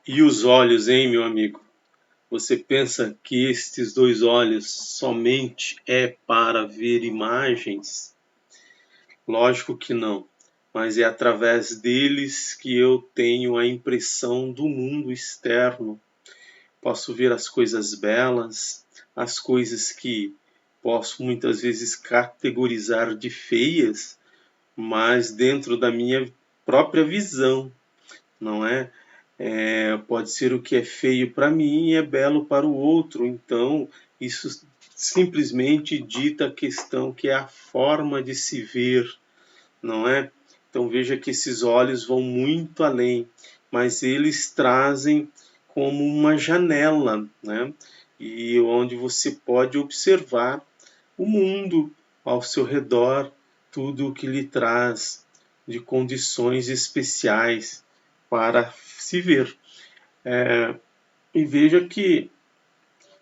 E os olhos, hein, meu amigo? Você pensa que estes dois olhos somente é para ver imagens? Lógico que não, mas é através deles que eu tenho a impressão do mundo externo. Posso ver as coisas belas, as coisas que posso muitas vezes categorizar de feias, mas dentro da minha própria visão, não é? Pode ser o que é feio para mim e é belo para o outro. Então, isso simplesmente dita a questão que é a forma de se ver, não é? Então veja que esses olhos vão muito além, mas eles trazem como uma janela, né? E onde você pode observar o mundo ao seu redor, tudo o que lhe traz de condições especiais para se ver. E veja que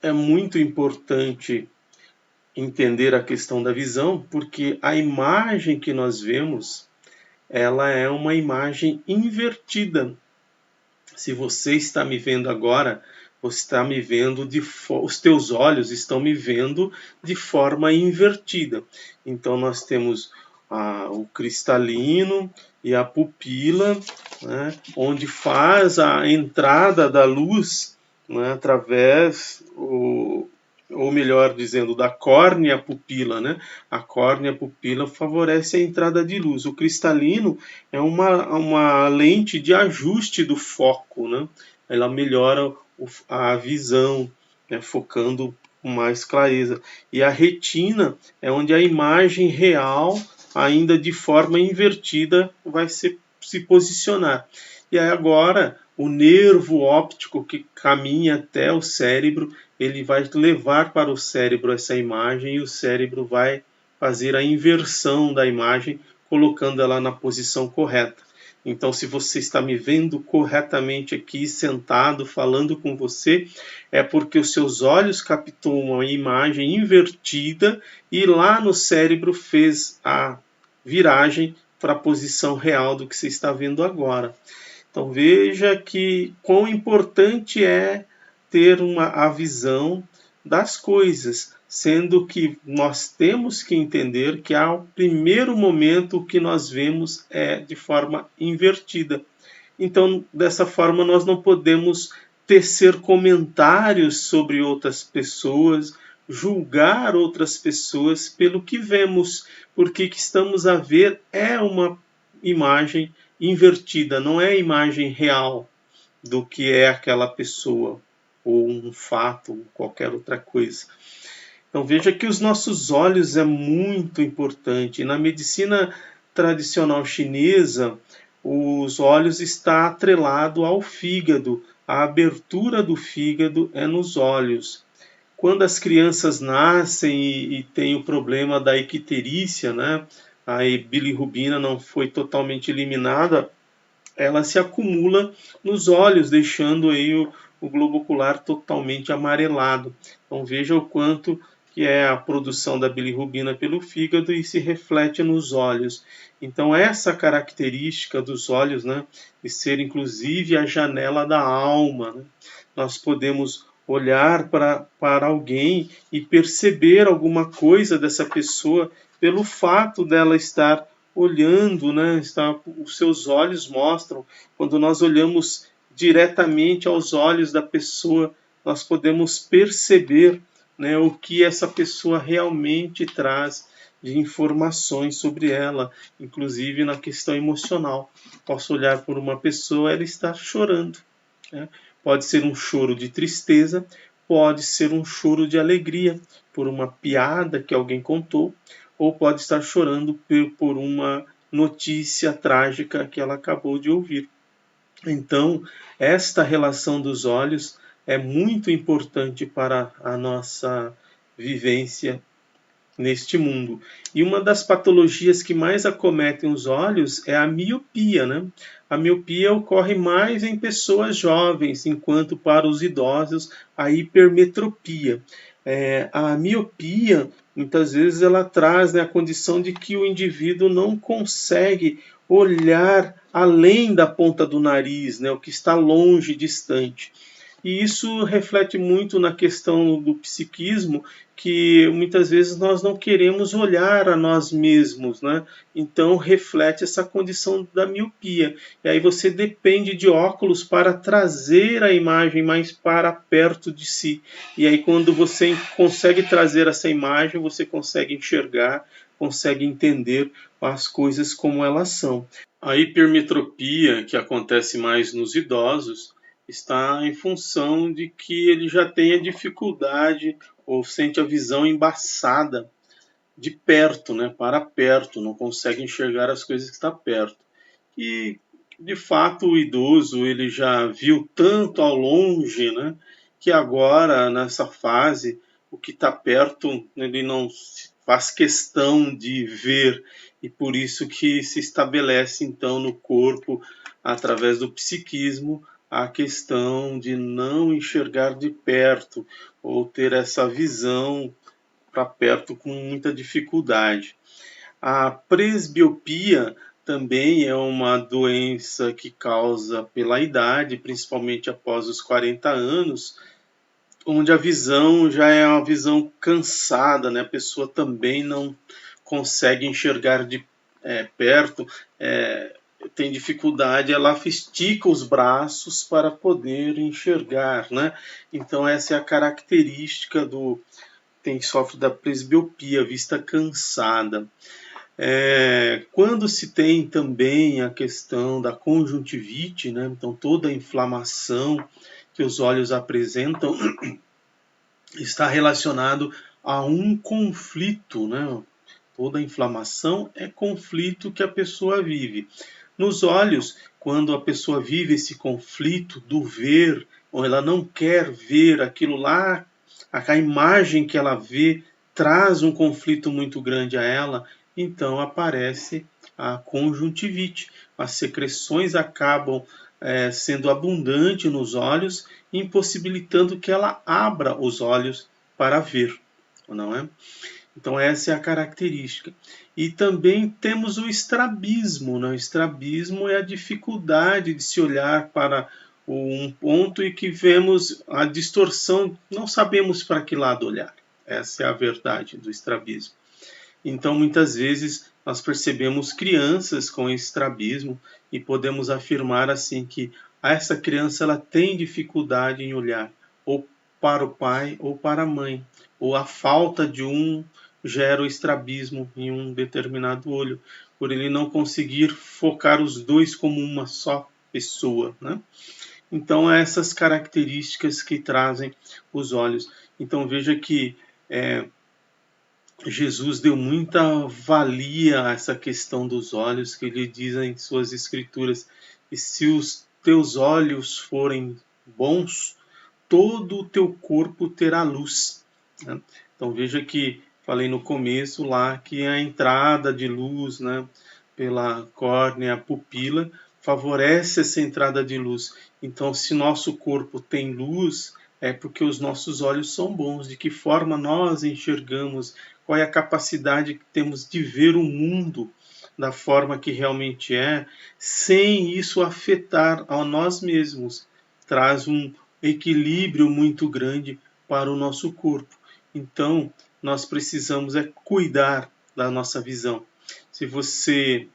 é muito importante entender a questão da visão, porque a imagem que nós vemos, ela é uma imagem invertida. Se você está me vendo agora, você está me vendo os teus olhos estão me vendo de forma invertida. Então nós temos o cristalino e a pupila, né, onde faz a entrada da luz, né, através ou melhor dizendo, da córnea pupila, né? A córnea pupila favorece a entrada de luz. O cristalino é uma lente de ajuste do foco, né? Ela melhora a visão, né? Focando com mais clareza. E a retina é onde a imagem real, ainda de forma invertida, vai se posicionar. E aí agora o nervo óptico que caminha até o cérebro, ele vai levar para o cérebro essa imagem e o cérebro vai fazer a inversão da imagem, colocando ela na posição correta. Então, se você está me vendo corretamente aqui, sentado, falando com você, é porque os seus olhos captou uma imagem invertida e lá no cérebro fez a viragem para a posição real do que você está vendo agora. Então veja que quão importante é ter a visão das coisas, sendo que nós temos que entender que ao primeiro momento o que nós vemos é de forma invertida. Então, dessa forma, nós não podemos tecer comentários sobre outras pessoas, julgar outras pessoas pelo que vemos, porque o que estamos a ver é uma imagem invertida, não é a imagem real do que é aquela pessoa, ou um fato, ou qualquer outra coisa. Então veja que os nossos olhos é muito importante. Na medicina tradicional chinesa, os olhos está atrelado ao fígado. A abertura do fígado é nos olhos. Quando as crianças nascem e tem o problema da icterícia, né? A bilirrubina não foi totalmente eliminada, ela se acumula nos olhos, deixando aí o globo ocular totalmente amarelado. Então veja o quanto que é a produção da bilirrubina pelo fígado e se reflete nos olhos. Então essa característica dos olhos, né, de ser inclusive a janela da alma, né, nós podemos olhar para alguém e perceber alguma coisa dessa pessoa pelo fato dela estar olhando, né? Os seus olhos mostram. Quando nós olhamos diretamente aos olhos da pessoa, nós podemos perceber, né, o que essa pessoa realmente traz de informações sobre ela, inclusive na questão emocional. Posso olhar por uma pessoa, ela está chorando, né? Pode ser um choro de tristeza, pode ser um choro de alegria por uma piada que alguém contou, ou pode estar chorando por uma notícia trágica que ela acabou de ouvir. Então, esta relação dos olhos é muito importante para a nossa vivência neste mundo. E uma das patologias que mais acometem os olhos é a miopia, né? A miopia ocorre mais em pessoas jovens, enquanto para os idosos a hipermetropia. A miopia, muitas vezes, ela traz, né, a condição de que o indivíduo não consegue olhar além da ponta do nariz, né, o que está longe, distante. E isso reflete muito na questão do psiquismo, que muitas vezes nós não queremos olhar a nós mesmos, né? Então reflete essa condição da miopia. E aí você depende de óculos para trazer a imagem mais para perto de si. E aí quando você consegue trazer essa imagem, você consegue enxergar, consegue entender as coisas como elas são. A hipermetropia, que acontece mais nos idosos, está em função de que ele já tem a dificuldade ou sente a visão embaçada de perto, né, para perto, não consegue enxergar as coisas que está perto. E, de fato, o idoso ele já viu tanto ao longe, né, que agora, nessa fase, o que está perto, ele não faz questão de ver, e por isso que se estabelece, então, no corpo, através do psiquismo, a questão de não enxergar de perto, ou ter essa visão para perto com muita dificuldade. A presbiopia também é uma doença que causa pela idade, principalmente após os 40 anos, onde a visão já é uma visão cansada, né? A pessoa também não consegue enxergar de perto, tem dificuldade, ela estica os braços para poder enxergar, né? Então essa é a característica do quem sofre da presbiopia, vista cansada. Quando se tem também a questão da conjuntivite, né? Então toda a inflamação que os olhos apresentam está relacionado a um conflito, né? Toda inflamação é conflito que a pessoa vive. Nos olhos, quando a pessoa vive esse conflito do ver, ou ela não quer ver aquilo lá, a imagem que ela vê traz um conflito muito grande a ela, então aparece a conjuntivite. As secreções acabam sendo abundantes nos olhos, impossibilitando que ela abra os olhos para ver, não é? Então essa é a característica. E também temos o estrabismo, né? O estrabismo é a dificuldade de se olhar para um ponto e que vemos a distorção, não sabemos para que lado olhar. Essa é a verdade do estrabismo. Então muitas vezes nós percebemos crianças com estrabismo e podemos afirmar assim que essa criança ela tem dificuldade em olhar ou para o pai ou para a mãe, ou a falta de um gera o estrabismo em um determinado olho, por ele não conseguir focar os dois como uma só pessoa, né? Então, essas características que trazem os olhos. Então, veja que Jesus deu muita valia a essa questão dos olhos, que ele diz em suas escrituras, e se os teus olhos forem bons, todo o teu corpo terá luz, né? Então veja que falei no começo lá que a entrada de luz, né, pela córnea, a pupila, favorece essa entrada de luz. Então se nosso corpo tem luz, é porque os nossos olhos são bons. De que forma nós enxergamos, qual é a capacidade que temos de ver o mundo da forma que realmente é, sem isso afetar a nós mesmos. Traz um equilíbrio muito grande para o nosso corpo. Então, nós precisamos cuidar da nossa visão. Se você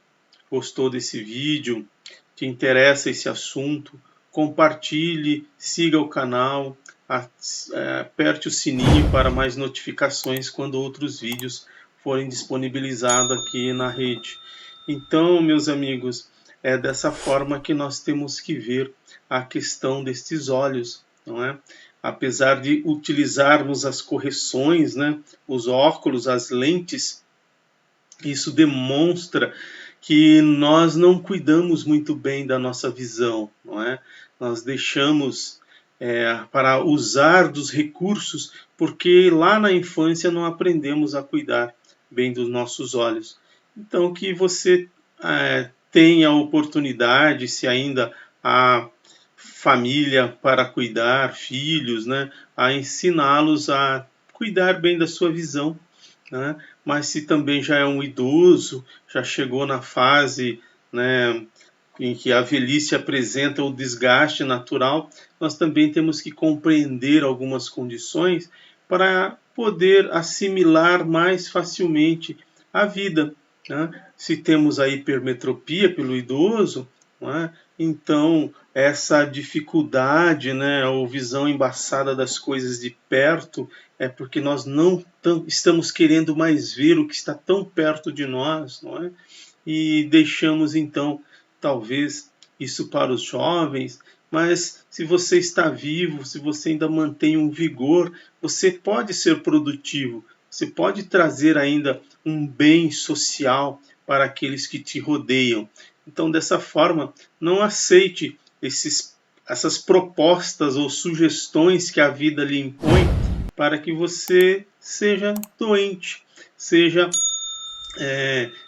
gostou desse vídeo, te interessa esse assunto, compartilhe, siga o canal, aperte o sininho para mais notificações quando outros vídeos forem disponibilizados aqui na rede. Então, meus amigos, é dessa forma que nós temos que ver a questão destes olhos, não é? Apesar de utilizarmos as correções, né, os óculos, as lentes, isso demonstra que nós não cuidamos muito bem da nossa visão, não é? Nós deixamos para usar dos recursos porque lá na infância não aprendemos a cuidar bem dos nossos olhos. Então que você tenha a oportunidade, se ainda há família para cuidar, filhos, né, a ensiná-los a cuidar bem da sua visão, né? Mas se também já é um idoso, já chegou na fase né, em que a velhice apresenta o desgaste natural, nós também temos que compreender algumas condições para poder assimilar mais facilmente a vida, né? Se temos a hipermetropia pelo idoso, né, então essa dificuldade, né, ou visão embaçada das coisas de perto, é porque nós não estamos querendo mais ver o que está tão perto de nós, não é? E deixamos então talvez isso para os jovens, mas se você está vivo, se você ainda mantém um vigor, você pode ser produtivo, você pode trazer ainda um bem social para aqueles que te rodeiam. Então, dessa forma, não aceite essas propostas ou sugestões que a vida lhe impõe para que você seja doente, seja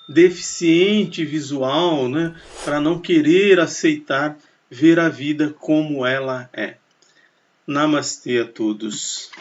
deficiente visual, né, para não querer aceitar ver a vida como ela é. Namastê a todos.